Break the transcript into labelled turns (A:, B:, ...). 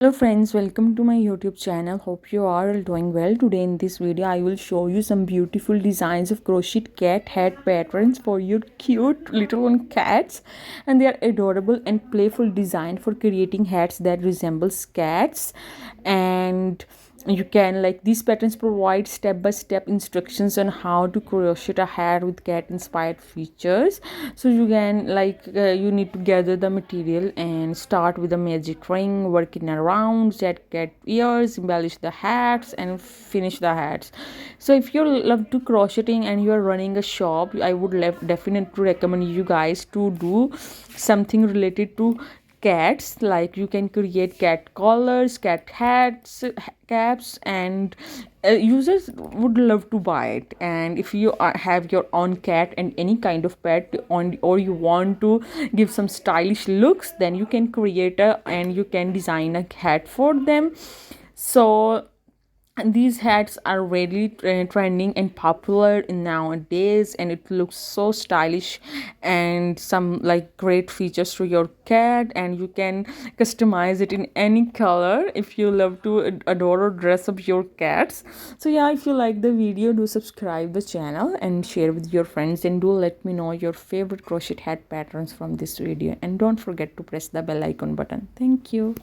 A: Hello friends, welcome to my YouTube channel. Hope you are all doing well. Today in this video I will show you some beautiful designs of crochet cat hat patterns for your cute little one cats, and they are adorable and playful design for creating hats that resembles cats. And you can, like, these patterns provide step-by-step instructions on how to crochet a hat with cat inspired features. So you can, you need to gather the material and start with a magic ring, working around, set cat ears, embellish the hats and finish the hats. So if you love to crocheting and you are running a shop, I would definitely recommend you guys to do something related to cats. Like, you can create cat collars, cat hats, caps, and users would love to buy it. And if you have your own cat and any kind of pet on, or you want to give some stylish looks, then you can create a and you can design a hat for them. So and these hats are really trending and popular in nowadays, and it looks so stylish and some like great features to your cat, and you can customize it in any color if you love to adore or dress up your cats. So yeah, if you like the video, do subscribe the channel and share with your friends, and do let me know your favorite crochet hat patterns from this video, and don't forget to press the bell icon button. Thank you.